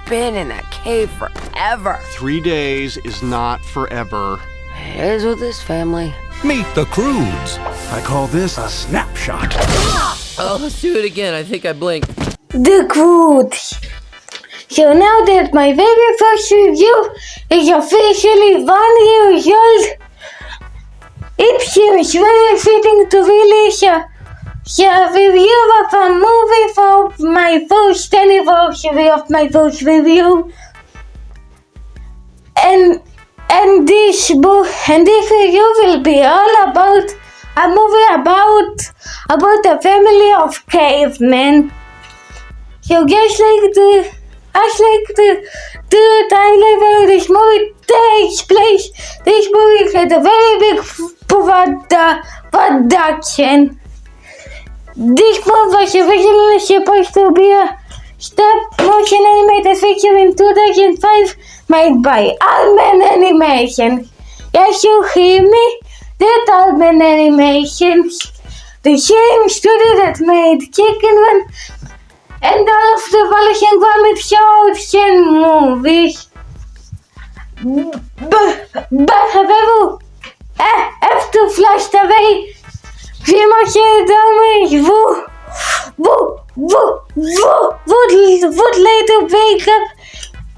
been in that cave forever. 3 days is not forever. It is with this family. Meet the Croods. I call this a snapshot. Oh, let's do it again. I think I blinked. The Croods. So now that my very first review is officially 1 year old, it seems very fitting to release a review of a movie for my first anniversary of my first review. And this review will be all about a movie about a family of cavemen. So just like the timeline where this movie takes place, this movie had a very big production. This movie was originally supposed to be a stop-motion animated feature in 2005 made by Cavemen Animation. Yes, you hear me? The Cavemen Animations. The same studio that made Chicken Run and all of the Wallace and Gromit shows and movies. But however, after flashed away, we must damage would later wake up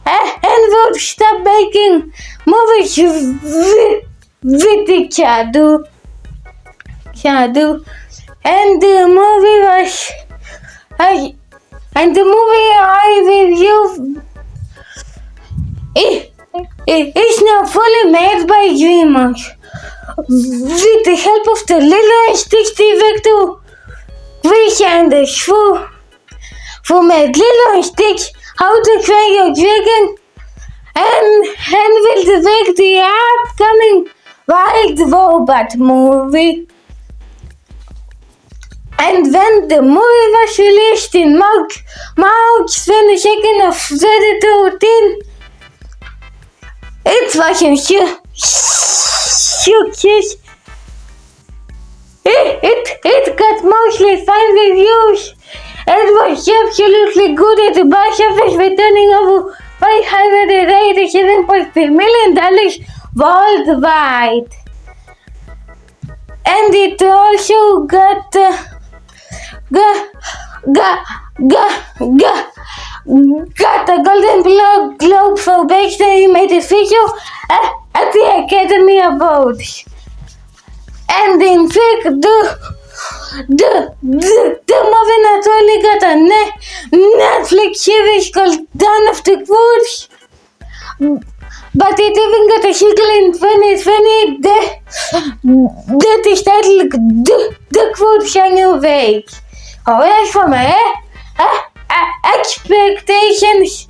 and would stop making movies with the shadow. And the movie I review is now fully made by DreamWorks with the help of the Lilo and Stitch director Chris Anders who made Lilo and Stitch How to Train Your Dragon and will direct the upcoming Wild Robot movie. And when the movie was released in March 22nd of 2013, it was a success. It got mostly fine reviews. It was absolutely good at the box office, returning over $587.3 million worldwide. And it also got a Golden Globe for Best Animated Feature at the Academy Awards. And in fact, the movie not only got a Netflix series called Dawn of the Croods, but it even got a sequel in 2020 that is titled The Croods Annual Wake. As for my expectations,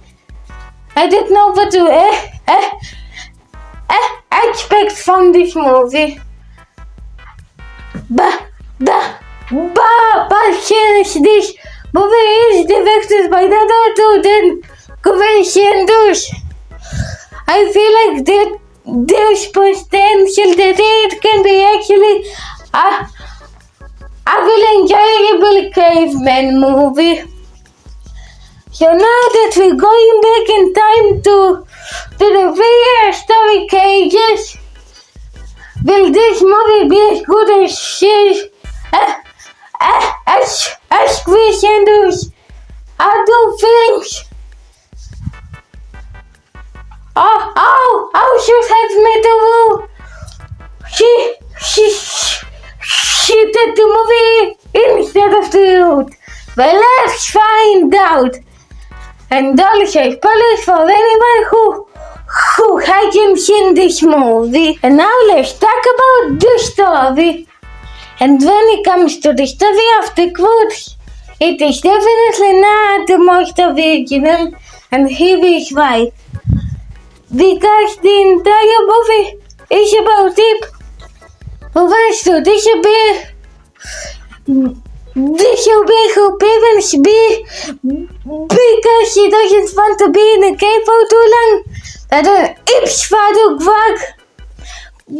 I didn't know what to expect from this movie. But since this movie is directed by the other than Chris Anders, I feel like there's potential that it can be actually a really enjoyable caveman movie. So now that we're going back in time to the prehistoric ages, will this movie be as good as Chris Anders' other films? Should have made the rule. She did the movie instead of the road. Well, let's find out. And also spoilers for anyone who hasn't seen this movie. And now let's talk about the story. And when it comes to the story of the Croods, it is definitely not the most original, and here is why. Because the entire movie is about Deep, who wants to disobey her parents because she doesn't want to be in a cave for too long. That her Ip's father,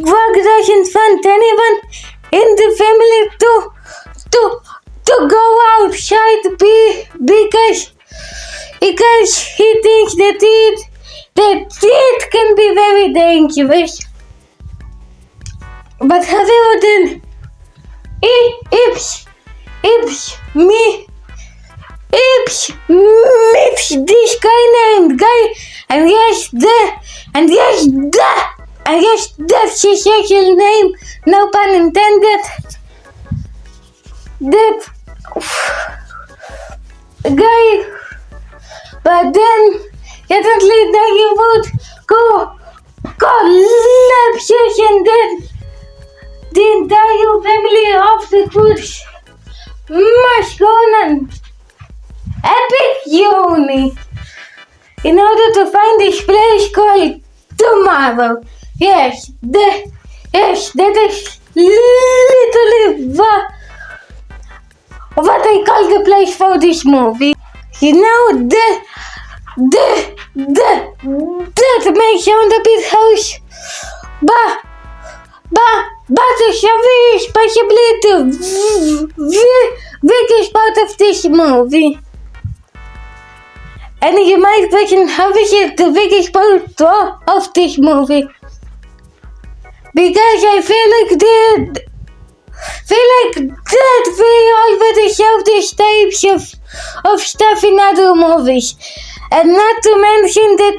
Grog doesn't want anyone in the family to go outside because because he thinks that it can be very dangerous. But however, then Ips meets this guy named Guy, and yes, that's his actual name, no pun intended. That guy, but then suddenly they would go collapses, and then the entire family of the Croods must go on an epic journey in order to find this place called Tomorrow. Yes, that is literally what I call the place for this movie. You know, that may sound a bit harsh, but it's possibly the biggest part of this movie. And you might question, how is it the biggest part of this movie? Because I feel like that we already have these types of stuff in other movies. And not to mention that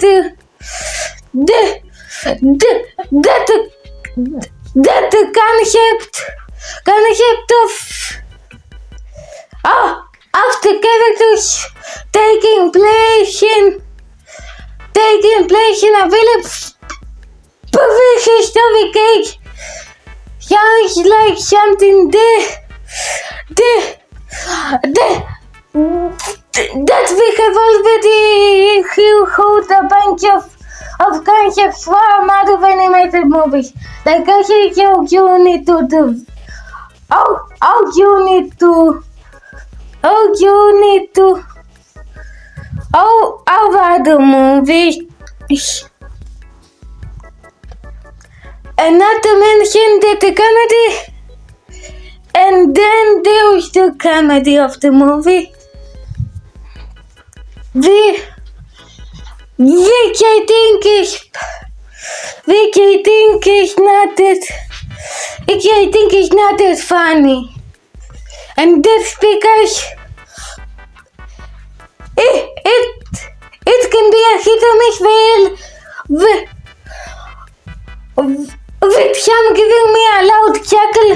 the concept of the characters taking place in a really perfect story cage sounds like something that we have already heard a bunch of concepts from other animated movies. Like I think you need to do. Other movies. And not to mention that the comedy, and then there's the comedy of the movie, which I think is not that funny, and that's because it can be a hit or miss with some giving me a loud chuckle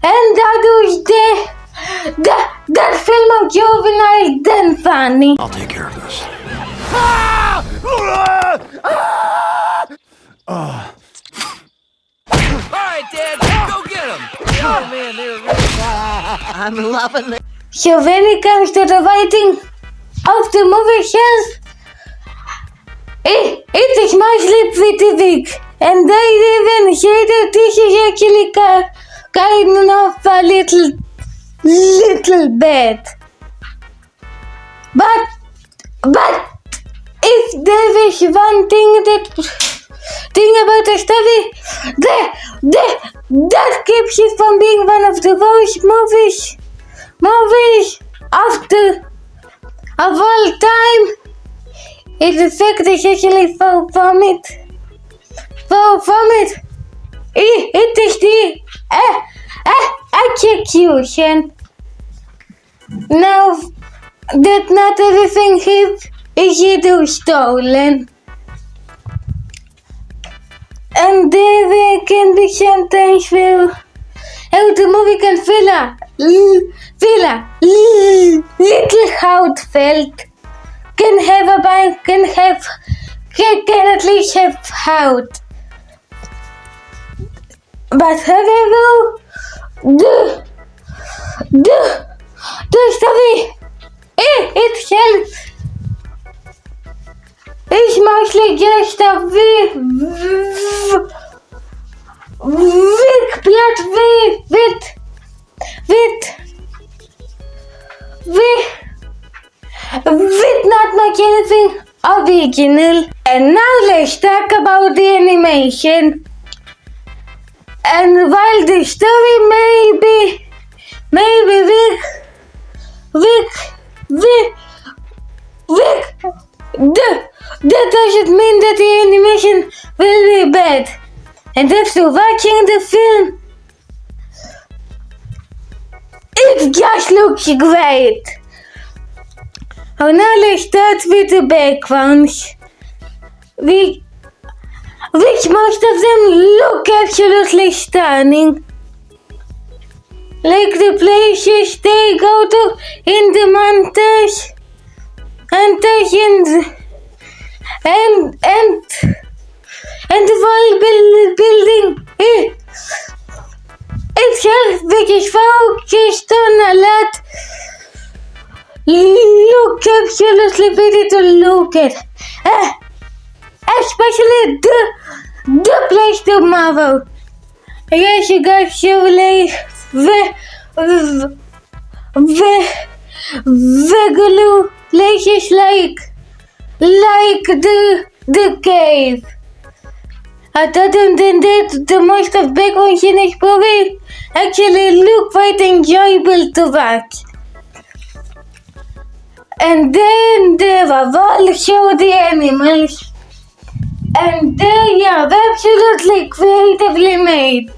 and others that film of juvenile then funny. I'll take care of this. Alright, Dad, go get him! Oh man, they were really I'm loving it. So when it comes to the writing of the movie itself, it is mostly pretty big. And I even say that this is actually kind of a little bad. But if there is one thing about the story that keeps it from being one of the worst movies of all time, is the fact that actually from it is the execution. Now that not everything is either stolen, and there can be sometimes where the movie can feel a little heartfelt, can at least have heart. But however, the story itself is mostly just a weak plot with not much anything original. And now let's talk about the animation. And while the story may be weak, that doesn't mean that the animation will be bad. And after watching the film, it just looks great. Oh, now let's start with the backgrounds. Which most of them look absolutely stunning. Like the places they go to in the montage. And the wall building itself, which is focused on a lot, look absolutely pretty to look at. Especially the place tomorrow. Yes, you guys show like regular places like the cave. Other than that, the most of backgrounds in this movie actually look quite enjoyable to watch. And then there are also the animals. And they are absolutely creatively made.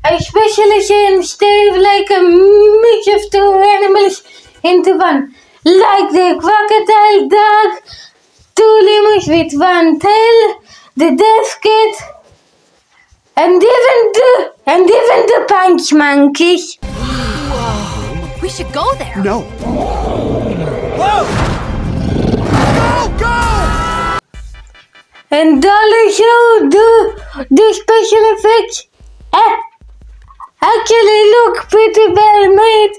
Especially since they have like a mix of two animals into one. Like the crocodile dog, two lemurs with one tail, the death cat, and even the punch monkey. We should go there. No. Whoa! Go! And also the special effects actually look pretty well made.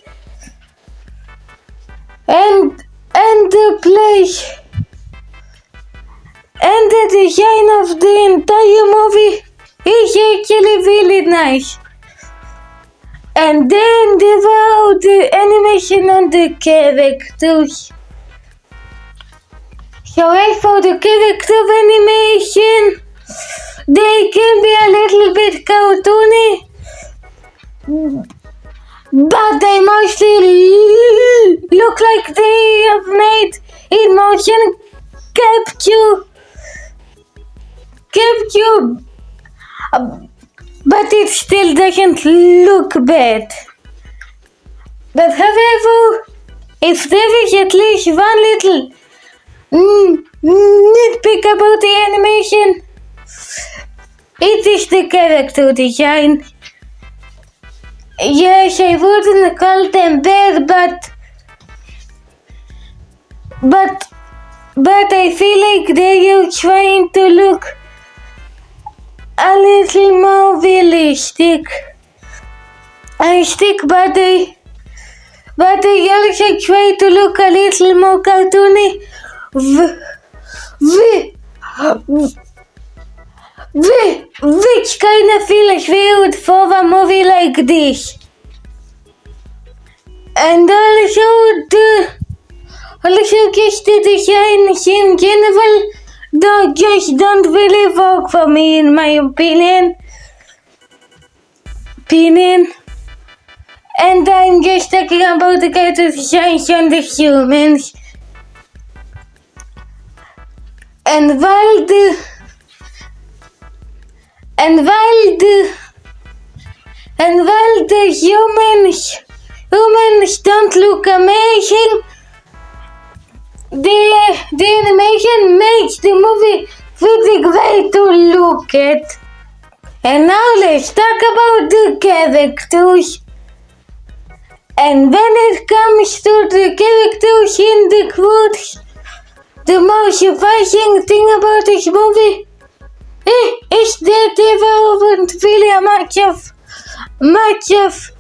And the place and the design of the entire movie is actually really nice. And then there were the animation on the characters. So as for the character animation, they can be a little bit cartoony, but they mostly look like they have made in motion capture, but it still doesn't look bad. But however, if there is at least one little nitpick about the animation, it is the character design. Yes, I wouldn't call them bad, but I feel like they are trying to look a little more realistic. But they also try to look a little more cartoony. Which kind of feels weird for a movie like this. And also just the designs in general don't really work for me, in my opinion. And I'm just talking about the character designs on the humans. And while the humans don't look amazing, the animation makes the movie pretty great to look at. And now let's talk about the characters. And when it comes to the characters in the Croods, the most surprising thing about this movie is that there weren't really much of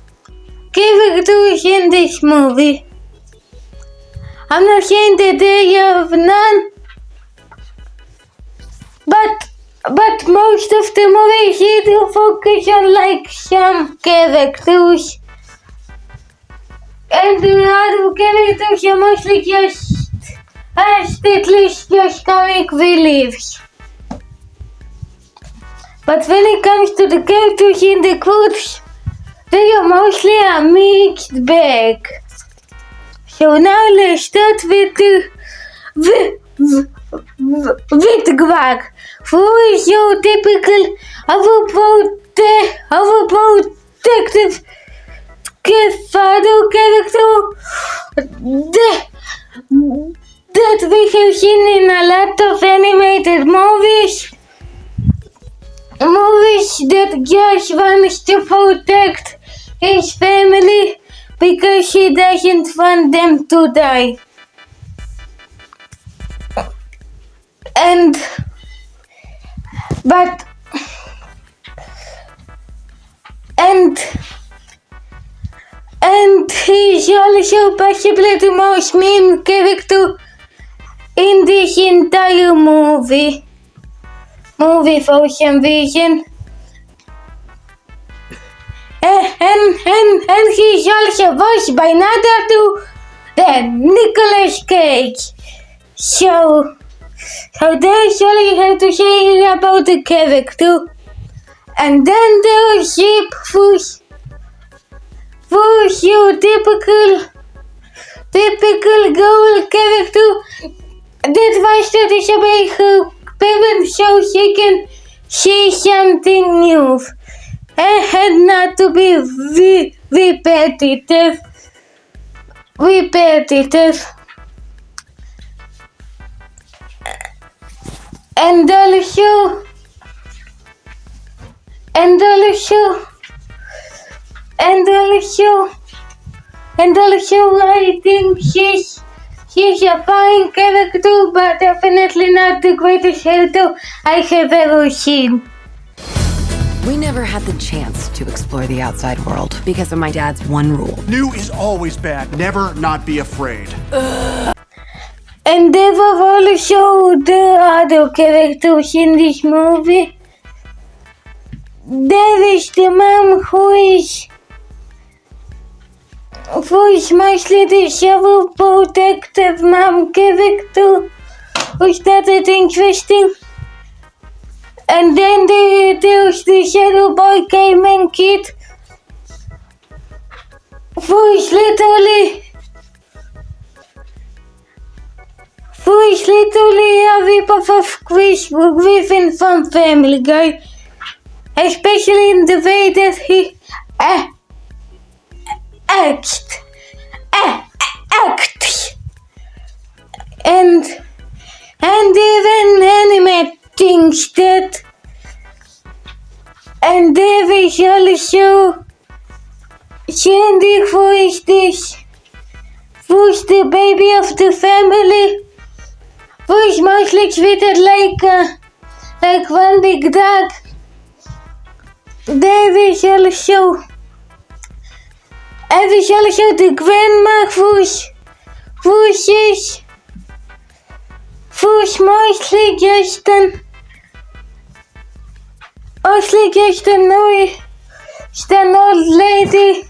characters in this movie. I'm not saying that they have none, but most of the movie did focus on like some characters. And the other characters are mostly just comic reliefs. But when it comes to the characters in the Croods, they are mostly a mixed bag. So now let's start with Witgwag. Who is your typical overprotective father character that we have seen in a lot of animated movies that just wants to protect his family because he doesn't want them to die. And he's also possibly the most meme character in this entire movie for some reason. And he's also voiced by none other than Nicolas Cage. So that's all you have to say about the character. And then there is Sheep, who's your typical girl character that wants to disobey her parents so she can see something new and not to be repetitive. And also I think she's a fine character, but definitely not the greatest character I have ever seen. We never had the chance to explore the outside world because of my dad's one rule. New is always bad. Never not be afraid. And there were also the other characters in this movie. There is the mom who is mostly the overprotective mom character, which started interesting. And then there's the shadow boy Cavemen kid, who is literally a rip-off of Griffin from Family Guy, especially in the way that he acts. And even animating that. And there is also Sandy, who's the baby of the family, who's mostly treated like one big dog. There is also the grandma who's mostly just an old lady,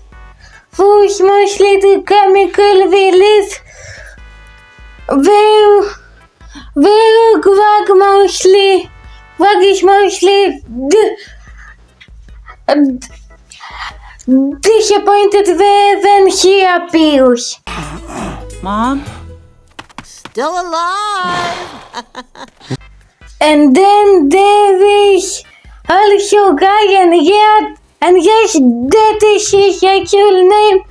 who's mostly the comical relief, where Greg is mostly disappointed when she appears. Mom? Still alive! And then there is also Guy, and yes, that is his actual name.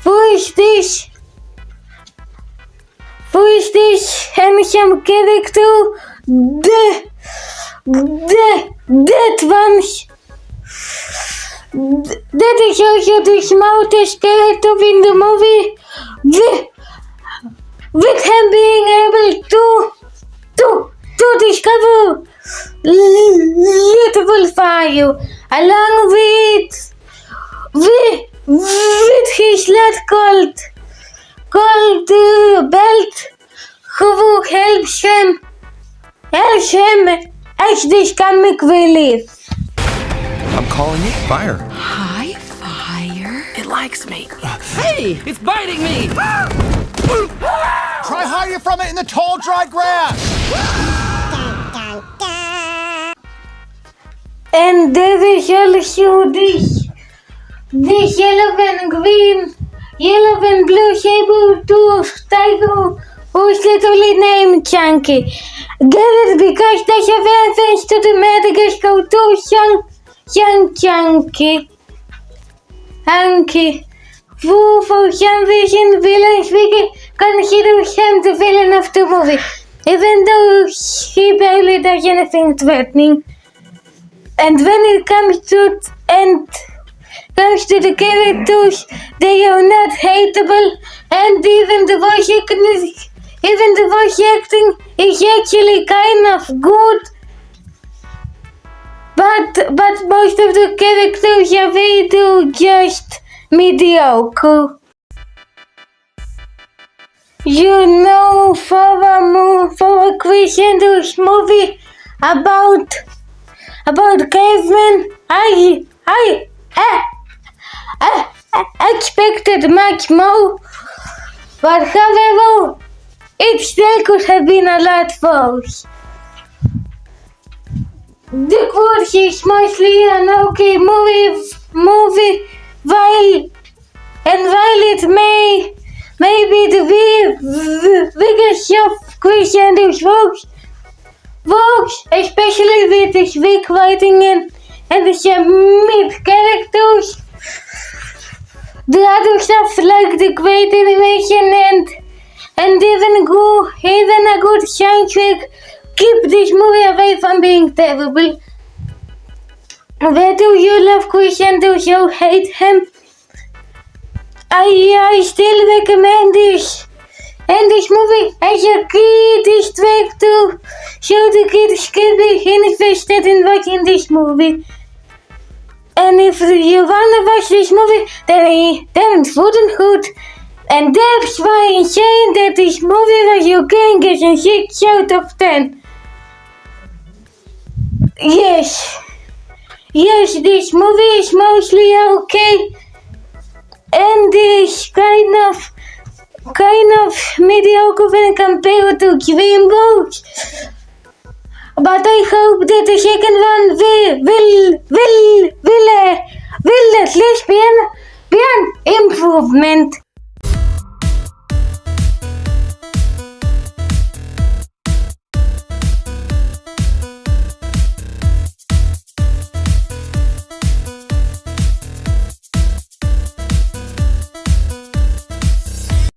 Who is this handsome character? That is also the smartest character in the movie, with him being able to discover little fire, along with his lad called Belt, who helps him as this comic relief. I'm calling it fire. Hi, fire. It likes me. Hey, it's biting me. Try hiding from it in the tall, dry grass. And there is also this yellow yellow and blue able to title whose literally name Chunky. Get it because they have reference to the medical to young Chunky. Hanky. Who for some reason villain speaking consider him the villain of the movie. Even though he barely does anything threatening. And when it comes to the characters, they are not hateable, and even the voice acting is actually kind of good. But most of the characters are very just mediocre. You know, for a Chris Andrews movie about cavemen, I expected much more, but however, it still could have been a lot worse. The Croods is mostly an okay movie, while it may be the biggest of Chris Andrews' works, especially with his weak writing and his mid characters. The other stuff like the great animation and even a good soundtrack keep this movie away from being terrible. Whether you love Chris Andrews or hate him, I still recommend this. And this movie as a kid distractor, so the kids can be invested in watching this movie. And if you wanna watch this movie, then it wouldn't hurt. And that's why I'm saying that this movie was okay and gets a 6 out of 10. Yes, this movie is mostly okay. And is kind of mediocre when compared to DreamWorks. But I hope that the second one will at least be an improvement.